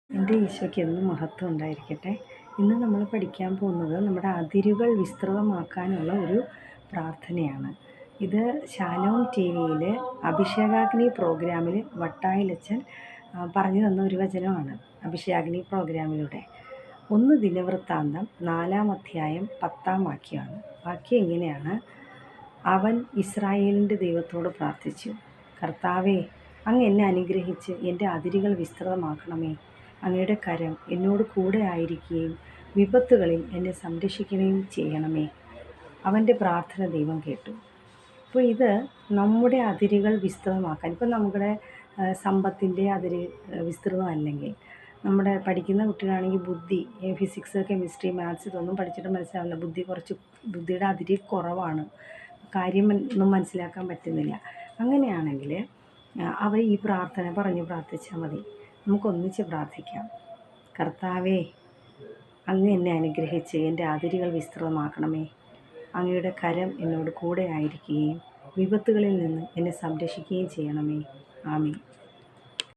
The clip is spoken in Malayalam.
എൻ്റെ ഈശോയ്ക്ക് എന്നും മഹത്വം ഉണ്ടായിരിക്കട്ടെ. ഇന്ന് നമ്മൾ പഠിക്കാൻ പോകുന്നത് നമ്മുടെ അതിരുകൾ വിസ്തൃതമാക്കാനുള്ള ഒരു പ്രാർത്ഥനയാണ്. ഇത് ശാലോം ടി വിയിൽ അഭിഷേകാഗ്നി പ്രോഗ്രാമിൽ വട്ടായിലച്ചൻ പറഞ്ഞു തന്ന ഒരു വചനമാണ്. അഭിഷേകാഗ്നി പ്രോഗ്രാമിലൂടെ 1 ദിനവൃത്താന്തം 4-ാം അധ്യായം 10-ാം വാക്യമാണ്. വാക്യം ഇങ്ങനെയാണ്: അവൻ ഇസ്രായേലിൻ്റെ ദൈവത്തോട് പ്രാർത്ഥിച്ചു, കർത്താവേ, അങ്ങ് എന്നെ അനുഗ്രഹിച്ച് എൻ്റെ അതിരുകൾ വിസ്തൃതമാക്കണമേ. അങ്ങയുടെ കരം എന്നോട് കൂടെ ആയിരിക്കുകയും വിപത്തുകളിൽ എന്നെ സംരക്ഷിക്കുകയും ചെയ്യണമേ. അവൻ്റെ പ്രാർത്ഥന ദൈവം കേട്ടു. അപ്പോൾ ഇത് നമ്മുടെ അതിരുകൾ വിസ്തൃതമാക്കാൻ, ഇപ്പം നമ്മുടെ സമ്പത്തിൻ്റെ അതിര് വിസ്തൃതമല്ലെങ്കിൽ, നമ്മുടെ പഠിക്കുന്ന കുട്ടികളാണെങ്കിൽ ബുദ്ധി, ഫിസിക്സ്, കെമിസ്ട്രി, മാത്സ് ഇതൊന്നും പഠിച്ചിട്ട് മനസ്സിലാവില്ല. ബുദ്ധിയുടെ അതിര് കുറവാണ്, കാര്യം ഒന്നും മനസ്സിലാക്കാൻ പറ്റുന്നില്ല. അങ്ങനെയാണെങ്കിൽ അവർ ഈ പ്രാർത്ഥന പ്രാർത്ഥിച്ചാൽ മതി. നമുക്കൊന്നിച്ച് പ്രാർത്ഥിക്കാം. കർത്താവേ, അങ്ങ് എന്നെ അനുഗ്രഹിച്ച് എൻ്റെ അതിരുകൾ വിസ്തൃതമാക്കണമേ. അങ്ങയുടെ കരം എന്നോട് കൂടെ ആയിരിക്കുകയും വിപത്തുകളിൽ നിന്ന് എന്നെ സംരക്ഷിക്കുകയും ചെയ്യണമേ. ആമേൻ.